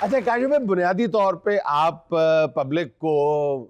अच्छा काशिफ भाई, बुनियादी तौर पे आप पब्लिक को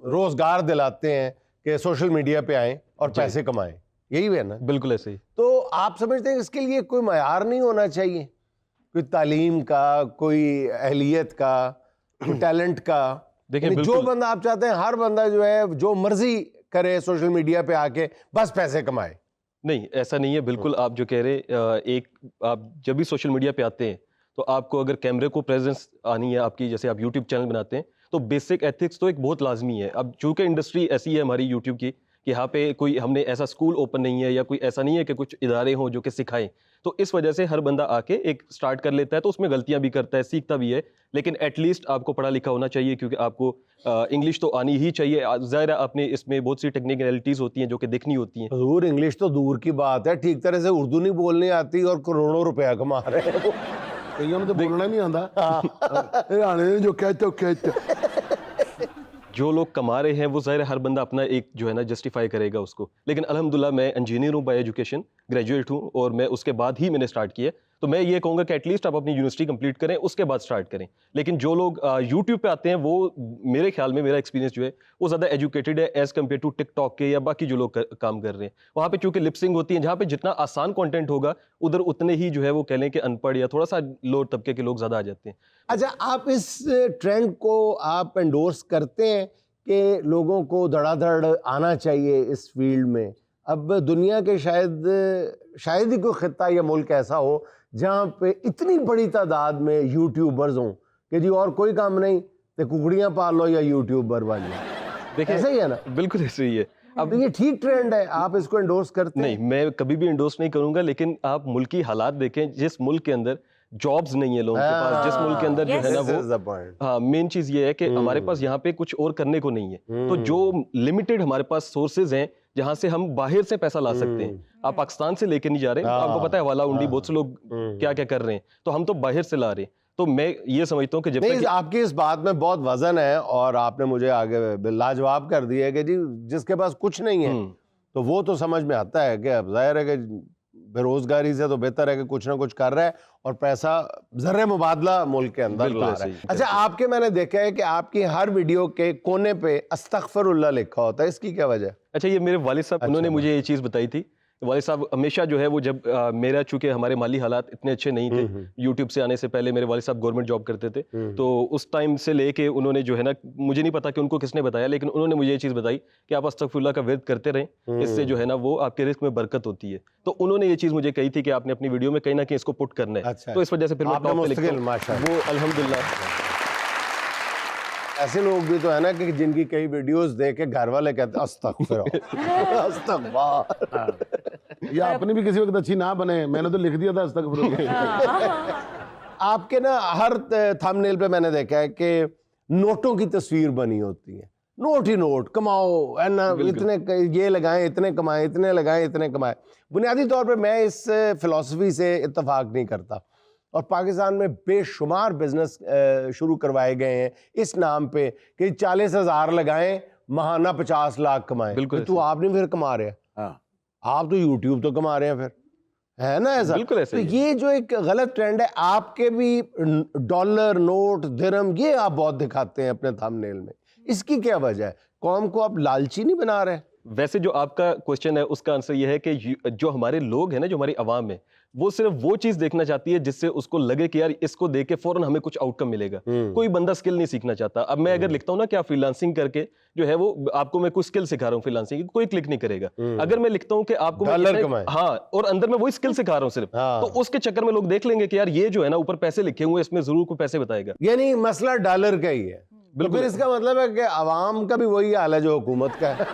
रोजगार दिलाते हैं कि सोशल मीडिया पे आएं और पैसे कमाएं, यही है ना? बिल्कुल ऐसे ही। तो आप समझते हैं इसके लिए कोई मयार नहीं होना चाहिए, कोई तालीम का, कोई अहलियत का, कोई टैलेंट का? देखिए जो बंदा आप चाहते हैं हर बंदा जो है जो मर्जी करे सोशल मीडिया पे आके बस पैसे कमाए? नहीं, ऐसा नहीं है बिल्कुल। आप जो कह रहे एक आप जब भी सोशल मीडिया पे आते हैं तो आपको अगर कैमरे को प्रेजेंस आनी है आपकी, जैसे आप यूट्यूब चैनल बनाते हैं तो बेसिक एथिक्स तो एक बहुत लाजमी है। अब चूंकि इंडस्ट्री ऐसी है हमारी यूट्यूब की कि यहाँ पे कोई हमने ऐसा स्कूल ओपन नहीं है या कोई ऐसा नहीं है कि कुछ इदारे हों जो कि सिखाएं, तो इस वजह से हर बंदा आके एक स्टार्ट कर लेता है, तो उसमें गलतियां भी करता है, सीखता भी है, लेकिन एटलीस्ट आपको पढ़ा लिखा होना चाहिए, क्योंकि आपको इंग्लिश तो आनी ही चाहिए। ज़ाहिर है आपने इसमें बहुत सी टेक्निकलिटीज़ होती हैं जो कि देखनी होती हैं। हजूर इंग्लिश तो दूर की बात है, ठीक तरह से उर्दू नहीं बोलनी आती और करोड़ों रुपया कमा रहे हैं। कईयों ने तो बोलना नहीं आता, जो कहते जो लोग कमा रहे हैं वो ज़ाहिर है हर बंदा अपना एक जो है ना जस्टिफाई करेगा उसको, लेकिन अल्हम्दुलिल्लाह मैं इंजीनियर हूँ बाय एजुकेशन, ग्रेजुएट हूँ, और मैं उसके बाद ही मैंने स्टार्ट किया। तो मैं ये कहूँगा कि एटलीस्ट आप अपनी यूनिवर्सिटी कंप्लीट करें, उसके बाद स्टार्ट करें। लेकिन जो लोग यूट्यूब पे आते हैं वो, मेरे ख्याल में मेरा एक्सपीरियंस जो है वो ज़्यादा एजुकेटेड है एज़ कम्पेयर टू टिकटॉक के या बाकी जो लोग काम कर रहे हैं। वहाँ पे चूँकि लिपसिंग होती है, जहाँ पे जितना आसान कॉन्टेंट होगा उधर उतने ही जो है वो कह लें कि अनपढ़ या थोड़ा सा लोअर तबके के लोग ज़्यादा आ जाते हैं। अच्छा, आप इस ट्रेंड को आप एंडोर्स करते हैं कि लोगों को धड़ाधड़ आना चाहिए इस फील्ड में? अब दुनिया के शायद ही कोई खिता या मुल्क ऐसा हो जहाँ पे इतनी बड़ी तादाद में यूट्यूबर्स हों कि जी और कोई काम नहीं तो कुकड़ियाँ पाल लो या यूट्यूबर बन लो। देखिए ऐसा ही है ना? बिल्कुल ऐसे ही है। अब ये ठीक ट्रेंड है, आप इसको एंडोर्स करते हैं? नहीं, मैं कभी भी एंडोर्स नहीं करूंगा, लेकिन आप मुल्की हालात देखें, जिस मुल्क के अंदर जॉब्स नहीं है लोगों के पास, जिस मुल्क के अंदर जो है ना वो, हाँ, मेन चीज ये है कि हमारे पास यहाँ पे कुछ और करने को नहीं है। तो जो लिमिटेड हमारे पास सोर्सेज हैं जहां से हम बाहर से पैसा ला सकते हैं, आप पाकिस्तान से लेके नहीं जा रहे, आपको पता है वाला उंडी बहुत से लोग क्या क्या कर रहे हैं, तो हम तो बाहर से ला रहे हैं। तो मैं ये समझता हूँ कि जब तक आपकी इस बात में बहुत वजन है और आपने मुझे आगे लाजवाब कर दिया है कि जी जिसके पास कुछ नहीं है तो वो तो समझ में आता है कि अब जाहिर है कि बेरोजगारी से तो बेहतर है कि कुछ ना कुछ कर रहा है और पैसा ज़र्रे मुबादला मुल्क के अंदर ला रहा है। अच्छा, आपके मैंने देखा है कि आपकी हर वीडियो के कोने पे अस्तगफिरुल्लाह लिखा होता है, इसकी क्या वजह? अच्छा, ये मेरे वालिद साहब, उन्होंने मुझे ये चीज़ बताई थी। वालिद साहब हमेशा जो है वो जब मेरा चूंकि हमारे माली हालात इतने अच्छे नहीं थे, यूट्यूब से आने से पहले मेरे वालिद साहब गवर्नमेंट जॉब करते थे, तो उस टाइम से लेके उन्होंने जो है ना, मुझे नहीं पता कि उनको किसने बताया, लेकिन उन्होंने मुझे ये चीज़ बताई कि आप अस्तगफिरुल्लाह का विर्द करते रहें, इससे जो है ना वो आपके रिस्क में बरकत होती है। तो उन्होंने ये चीज़ मुझे कही थी कि आपने अपनी वीडियो में कहीं ना कहीं इसको पुट करना है। तो इस वजह से फिर मैं टॉप पे लिखता हूं। वो अल्हम्दुलिल्लाह ऐसे लोग भी तो है ना कि जिनकी कई वीडियोस देख के घर वाले कहते हैं अस्तगफिरुल्लाह अस्तगफिरुल्लाह, या अपनी भी किसी वक्त अच्छी ना बने, मैंने तो लिख दिया था अस्तगफिरुल्लाह। आपके ना हर थंबनेल पे मैंने देखा है कि नोटों की तस्वीर बनी होती है, नोट ही नोट, कमाओ है ना, इतने ये लगाएं इतने कमाएं, इतने लगाएं इतने कमाएं। बुनियादी तौर पे मैं इस फिलॉसफी से इत्तेफाक नहीं करता और पाकिस्तान में बेशुमार बिजनेस शुरू करवाए गए हैं इस नाम पे कि 40,000 लगाएं महाना 50 लाख कमाएं। बिल्कुल, तो आप नहीं फिर कमा रहे हैं, आप तो यूट्यूब तो कमा रहे हैं फिर, है ना ऐसा? बिल्कुल ऐसा। तो ये जो एक गलत ट्रेंड है, आपके भी डॉलर नोट दिरहम ये आप बहुत दिखाते हैं अपने थंबनेल में, इसकी क्या वजह है? कौम को आप लालची नहीं बना रहे? वैसे जो आपका क्वेश्चन है उसका आंसर ये है कि जो हमारे लोग हैं ना, जो हमारी आवाम है, वो सिर्फ वो चीज देखना चाहती है जिससे उसको लगे कि यार इसको देख के फौरन हमें कुछ आउटकम मिलेगा। कोई बंदा स्किल नहीं सीखना चाहता। अब मैं अगर लिखता हूँ ना कि आप फ्रीलांसिंग करके जो है वो आपको मैं कुछ स्किल सिखा रहा हूँ फ्रीलांसिंग की, कोई क्लिक नहीं करेगा। अगर मैं लिखता हूँ कि आपको हाँ, और अंदर मैं वही स्किल सिखा रहा हूँ सिर्फ, तो उसके चक्कर में लोग देख लेंगे कि यार ये जो है ना ऊपर पैसे लिखे हुए इसमें जरूर कोई पैसे बताएगा। यानी मसला डॉलर का ही है। बिल्कुल, फिर इसका मतलब है कि आवाम का भी वही हाल है जो हुकूमत का है।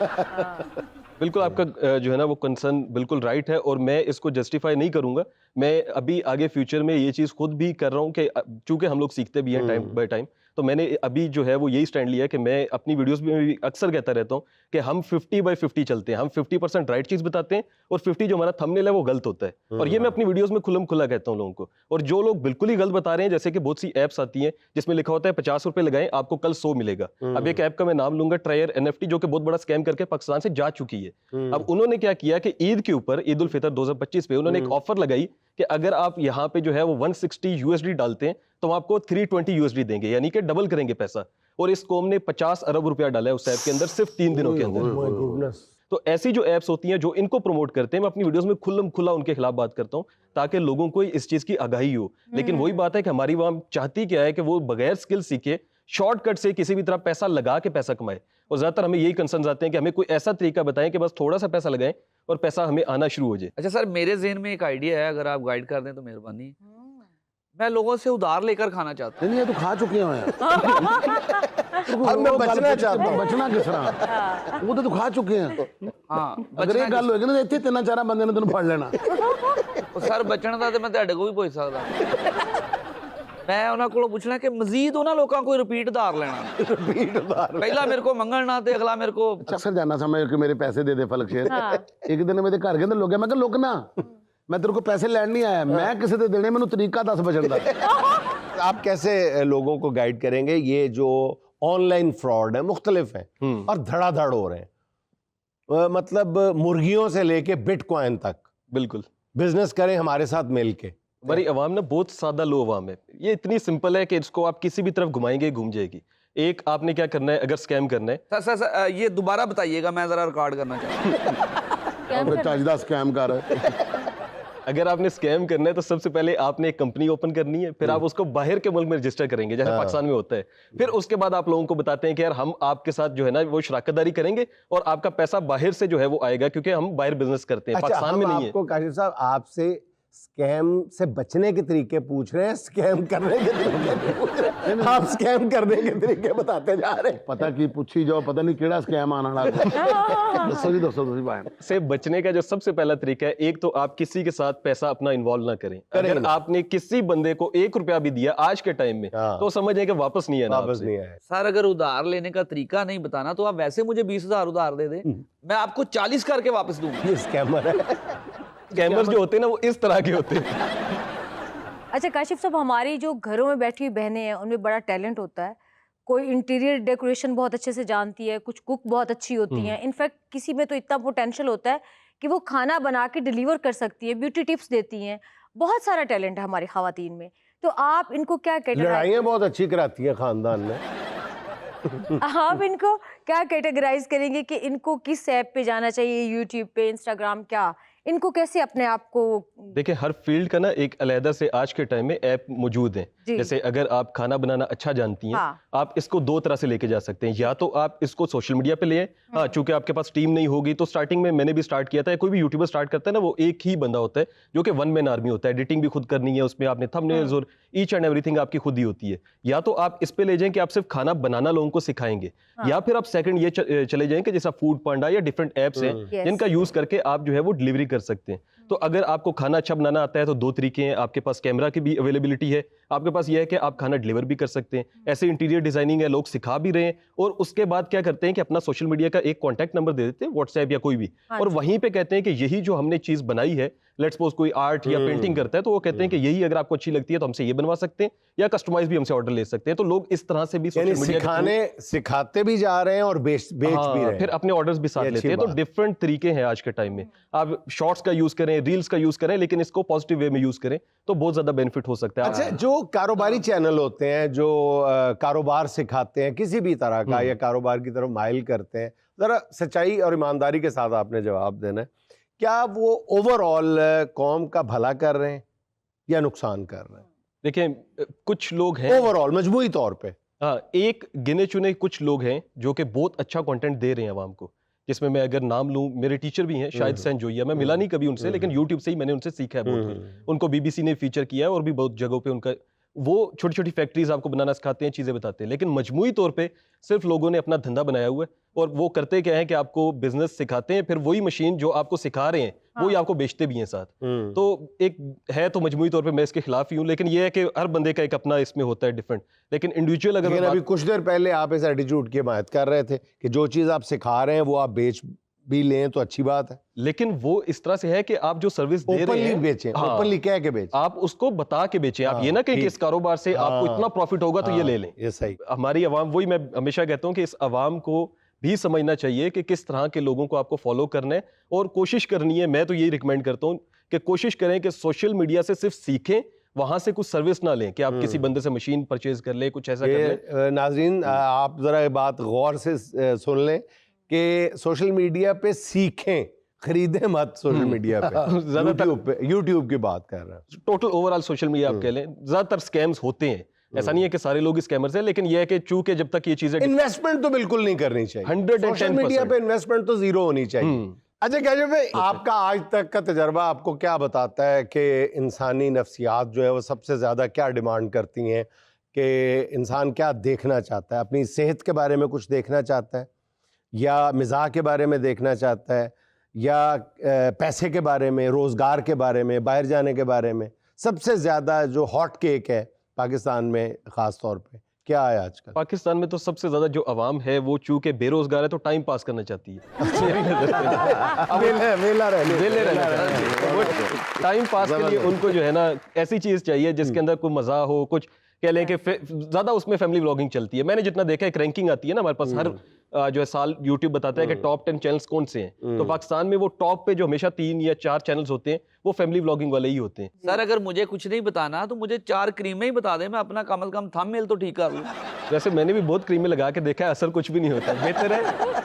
बिल्कुल, आपका जो है ना वो कंसर्न बिल्कुल राइट है और मैं इसको जस्टिफाई नहीं करूंगा। मैं अभी आगे फ्यूचर में ये चीज़ खुद भी कर रहा हूँ कि चूंकि हम लोग सीखते भी हैं टाइम बाय टाइम, तो मैंने अभी जो है वो यही स्टैंड लिया है कि मैं अपनी वीडियोस में भी अक्सर कहता रहता हूँ कि हम 50/50 चलते हैं। हम 50% राइट चीज़ बताते हैं और 50 जो हमारा थंबनेल है वो गलत होता है। और ये मैं अपनी वीडियोस में खुल्लम खुला कहता हूँ लोगों को। और जो लोग बिल्कुल ही गलत बता रहे हैं, जैसे कि बहुत सी ऐप्स आती हैं जिसमें लिखा होता है 50 रुपए लगाएं आपको कल 100 मिलेगा। अब एक ऐप का मैं नाम लूंगा, ट्रायर NFT, जो कि बहुत बड़ा स्कैम करके पाकिस्तान से जा चुकी है। अब उन्होंने क्या किया कि ईद के ऊपर, ईद उल फितर 2025 पे उन्होंने एक ऑफर लगाई कि अगर आप यहाँ पे जो है वो 160 USD डालते हैं तो हम आपको 320 USD देंगे, यानी कि डबल करेंगे पैसा। और इस कौम ने 50 अरब रुपया डाला है उस ऐप के अंदर सिर्फ 3 दिनों के अंदर। My goodness. तो ऐसी जो ऐप्स होती हैं जो इनको प्रमोट करते हैं, मैं अपनी वीडियोस में खुल्लम खुला उनके खिलाफ बात करता हूं ताकि लोगों को इस चीज की आगाही हो। लेकिन वही बात है कि हमारी आवाम चाहती क्या है कि वो बगैर स्किल सीखे शॉर्टकट से किसी भी तरह पैसा लगा के पैसा कमाए। और ज्यादातर हमें यही कंसर्न आते हैं कि हमें कोई ऐसा तरीका बताएं कि बस थोड़ा सा पैसा लगाएं और पैसा हमें आना शुरू हो जाए। अच्छा सर, मेरे ज़हन में एक आइडिया है, अगर आप गाइड कर दें तो मेहरबानी। मैं लोगों से उधार लेकर खाना चाहता नहीं, ये तो खा चुके हैं अब मैं बचना चाहता हूं। बचना किस तरह, वो तो खा चुके हैं। हूं। हाँ, अगर ये गल होएगी ना इतने 3-4 बंदे ने तेन फड़ लेना। तो सर बचण ਦਾ ਤੇ ਮੈਂ ਤੁਹਾਡੇ ਕੋਲ ਵੀ ਪੁੱਛ ਸਕਦਾ। ਮੈਂ ਉਹਨਾਂ ਕੋਲੋਂ ਪੁੱਛਣਾ ਕਿ ਮਜ਼ੀਦ ਉਹਨਾਂ ਲੋਕਾਂ ਕੋਈ ਰਿਪੀਟ ਉਧਾਰ ਲੈਣਾ। रिपीट उधार। ਪਹਿਲਾਂ ਮੇਰੇ ਕੋਲ ਮੰਗਣਾ ਤੇ ਅਗਲਾ ਮੇਰੇ ਕੋਲ अक्सर जाना समझ कि मेरे पैसे दे दे फलक शेर। एक दिन मेरे घर के अंदर लोग मैं कहा लुक ना, मैं तेरे को पैसे लैन नहीं आया, मैं किसी से देने मैंने तरीका दस बचन दा। आप कैसे लोगों को गाइड करेंगे? ये जो ऑनलाइन फ्रॉड है मुख्तलिफ है और धड़ाधड़ हो रहे हैं, मतलब मुर्गियों से लेके बिटकॉइन तक बिल्कुल बिजनेस करें हमारे साथ मिलके। हमारी आवाम ना बहुत सादा लो आवाम है, ये इतनी सिंपल है कि इसको आप किसी भी तरफ घुमाएंगे घूम जाएगी। एक आपने क्या करना है, अगर स्कैम करना है सर ये दोबारा बताइएगा, मैं जरा रिकॉर्ड करना चाहता हूँ। चाजदा स्कैम कर। अगर आपने स्कैम करना है तो सबसे पहले आपने एक कंपनी ओपन करनी है, फिर आप उसको बाहर के मुल्क में रजिस्टर करेंगे जैसे पाकिस्तान में होता है। फिर उसके बाद आप लोगों को बताते हैं कि यार हम आपके साथ जो है ना वो शराकतदारी करेंगे और आपका पैसा बाहर से जो है वो आएगा, क्योंकि हम बाहर बिजनेस करते हैं, अच्छा, पाकिस्तान में नहीं है। आपको काशिफ साहब आपसे स्कैम से बचने के तरीके पूछ रहे हैं, स्कैम करने के तरीके पूछ रहे हैं। आप स्कैम करने के तरीके बताते जा रहे हैं। पता की पूछी जाओ, पता नहीं केड़ा स्कैम आने वाला। दसो जी दसो तुसी भाई। से बचने का जो सबसे पहला तरीका है, एक तो आप किसी के साथ पैसा अपना इन्वॉल्व ना करें। अगर आपने किसी बंदे को 1 रुपया भी दिया आज के टाइम में तो समझें कि वापस नहीं आना, वापस नहीं आए। सर अगर उधार लेने का तरीका नहीं बताना तो आप वैसे मुझे 20,000 उधार दे दे, मैं आपको 40 करके वापस दूंगा। ये स्कैमर है। स्कैमर्स जो होते हैं ना वो इस तरह के होते हैं। अच्छा काशिफ साहब, हमारी जो घरों में बैठी हुई बहनें हैं उनमें बड़ा टैलेंट होता है। कोई इंटीरियर डेकोरेशन बहुत अच्छे से जानती है, कुछ कुक बहुत अच्छी होती हैं, इनफैक्ट किसी में तो इतना पोटेंशियल होता है कि वो खाना बना के डिलीवर कर सकती है, ब्यूटी टिप्स देती हैं। बहुत सारा टैलेंट है हमारी ख़वातीन में, तो आप इनको क्या लड़ाइयाँ बहुत अच्छी कराती है खानदान में। आप इनको क्या कैटेगराइज करेंगे कि इनको किस ऐप पे जाना चाहिए, यूट्यूब पे, इंस्टाग्राम, क्या इनको कैसे अपने आप को? देखिए हर फील्ड का ना एक अलहदा से आज के टाइम में ऐप मौजूद है। जैसे अगर आप खाना बनाना अच्छा जानती हैं, आप इसको 2 तरह से लेके जा सकते हैं। या तो आप इसको सोशल मीडिया पे ले आए, हाँ चूंकि आपके पास टीम नहीं होगी तो स्टार्टिंग में मैंने भी स्टार्ट किया था, कोई भी यूट्यूबर स्टार्ट करता है ना वो एक ही बंदा होता है जो कि 1 मैन आर्मी होता है, एडिटिंग भी खुद करनी है, उसमें आपने थंबनेल्स और ईच एंड एवरीथिंग आपकी खुद ही होती है। या तो आप इस पे ले जाएं कि आप सिर्फ खाना बनाना लोगों को सिखाएंगे, या फिर आप सेकंड ये चले जाएं कि जैसा फूड पांडा या डिफरेंट एप्स हैं जिनका यूज करके आप जो है वो डिलीवरी कर सकते हैं। तो अगर आपको खाना अच्छा बनाना आता है तो 2 तरीके हैं, आपके पास कैमरा की भी अवेलेबिलिटी है, आपके पास यह है कि आप खाना डिलीवर भी कर सकते हैं। ऐसे इंटीरियर डिजाइनिंग है, लोग सिखा भी रहे हैं, और उसके बाद क्या करते हैं कि अपना सोशल मीडिया का एक कॉन्टैक्ट नंबर दे देते हैं, व्हाट्सएप या कोई भी, और वहीं पे कहते हैं कि यही जो हमने चीज बनाई है, लेट्स सपोज कोई आर्ट या पेंटिंग करता है तो वो कहते हैं कि यही अगर आपको अच्छी लगती है तो हमसे ये बनवा सकते हैं, या कस्टमाइज भी हमसे ऑर्डर ले सकते हैं। तो लोग इस तरह से भी सोशल मीडिया सिखाते भी जा रहे हैं और बेच भी रहे हैं, फिर अपने ऑर्डर्स भी साथ लेते हैं। तो डिफरेंट तरीके हैं आज के टाइम में। आप शॉर्ट्स का यूज करें, रील्स का यूज करें, लेकिन इसको पॉजिटिव वे में यूज करें तो बहुत ज्यादा बेनिफिट हो सकता है। अच्छा, जो कारोबारी चैनल होते हैं जो कारोबार सिखाते हैं किसी भी तरह का या कारोबार की तरफ माइल करते हैं, जरा सच्चाई और ईमानदारी के साथ आपने जवाब देना है, क्या वो ओवरऑल कौम का भला कर रहे हैं या नुकसान कर रहे हैं? देखिए कुछ लोग हैं ओवरऑल मजमूई तौर पे, हाँ एक गिने चुने कुछ लोग हैं जो कि बहुत अच्छा कंटेंट दे रहे हैं आवाम को, जिसमें मैं अगर नाम लूं, मेरे टीचर भी हैं शाहिद हुसैन जोइया, मैं मिला नहीं कभी उनसे, लेकिन यूट्यूब से ही मैंने उनसे सीखा है बहुत कुछ। उनको बीबीसी ने फीचर किया है और भी बहुत जगहों पे उनका, वो छोटी छोटी फैक्ट्रीज आपको बनाना सिखाते हैं, चीजें बताते हैं, लेकिन मजमूई तौर पे सिर्फ लोगों ने अपना धंधा बनाया हुआ है। और वो करते क्या है कि आपको बिजनेस सिखाते हैं, फिर वही मशीन जो आपको सिखा रहे हैं वही आपको बेचते भी हैं साथ। तो एक है तो मजमूई तौर पे मैं इसके खिलाफ ही हूँ, लेकिन ये है कि हर बंदे का एक अपना इसमें होता है डिफरेंट, लेकिन इंडिविजुअल अगर अभी कुछ देर पहले आप इस एटीट्यूड की हिमायत कर रहे थे कि जो चीज आप सिखा रहे हैं वो आप बेच भी लें तो अच्छी बात है, लेकिन वो इस तरह से है कि आप जो सर्विस दे रहे हैं बेचें, ओपनली कह के बेचें, आप उसको बता के बेचें। आप ये ना कहें कि इस कारोबार से आपको इतना प्रॉफिट होगा तो ये ले लें। ये सही। हमारी आवाम, वही मैं हमेशा कहता हूँ कि इस आवाम को भी समझना चाहिए कि किस तरह के लोगों को आपको फॉलो करना है और कोशिश करनी है। मैं तो यही रिकमेंड करता हूँ कि कोशिश करें कि सोशल मीडिया से सिर्फ सीखें, वहां से कुछ सर्विस ना लें कि आप किसी बंदे से मशीन परचेज कर ले, कुछ ऐसा कर ले। नाजरीन आप जरा ये बात गौर से सुन लें कि सोशल मीडिया पे सीखें, खरीदें मत सोशल मीडिया पे। ज्यादातर यूट्यूब की बात कर रहा हूं। टोटल ओवरऑल सोशल मीडिया आप कह लें, ज्यादातर स्कैम्स होते हैं। ऐसा नहीं है कि सारे लोग स्कैमर्स हैं, लेकिन यह है कि चूंकि जब तक ये चीजें इन्वेस्टमेंट तो बिल्कुल नहीं करनी चाहिए। 110% सोशल मीडिया पे इन्वेस्टमेंट तो जीरो होनी चाहिए। अच्छा काशिफ भाई, आपका आज तक का तजर्बा आपको क्या बताता है कि इंसानी नफ्सियात जो है वो सबसे ज़्यादा क्या डिमांड करती हैं, कि इंसान क्या देखना चाहता है? अपनी सेहत के बारे में कुछ देखना चाहता है, या मिजाज के बारे में देखना चाहता है, या पैसे के बारे में, रोज़गार के बारे में, बाहर जाने के बारे में? सबसे ज़्यादा जो हॉट केक है पाकिस्तान में ख़ास तौर पे क्या है आजकल? पाकिस्तान में तो सबसे ज्यादा जो अवाम है वो चूंकि बेरोजगार है तो टाइम पास करना चाहती है। मेरी नजर से वेला रहने वेले रहना चाहती है। वो टाइम पास के लिए उनको जो है ना ऐसी चीज चाहिए जिसके अंदर कोई मजा हो, कुछ कह लें कि ज्यादा उसमें फैमिली व्लॉगिंग चलती है। मैंने जितना देखा है, एक रैंकिंग आती है ना हमारे पास हर जो है साल, यूट्यूब बताता है कि टॉप 10 चैनल्स कौन से हैं। तो पाकिस्तान में वो टॉप पे जो हमेशा 3 या 4 चैनल्स होते हैं वो फैमिली व्लॉगिंग वाले ही होते हैं। सर अगर मुझे कुछ नहीं बताना तो मुझे 4 क्रीमें ही बता दें, मैं अपना कम से कम थंबनेल तो ठीक कर लूं। वैसे मैंने भी बहुत क्रीमें लगा के देखा है, असर कुछ भी नहीं होता। बेहतर है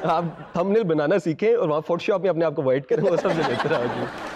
आप थंबनेल बनाना सीखें और वहाँ फोटोशॉप में अपने आप को वाइट करें, वो सबसे बेहतर है।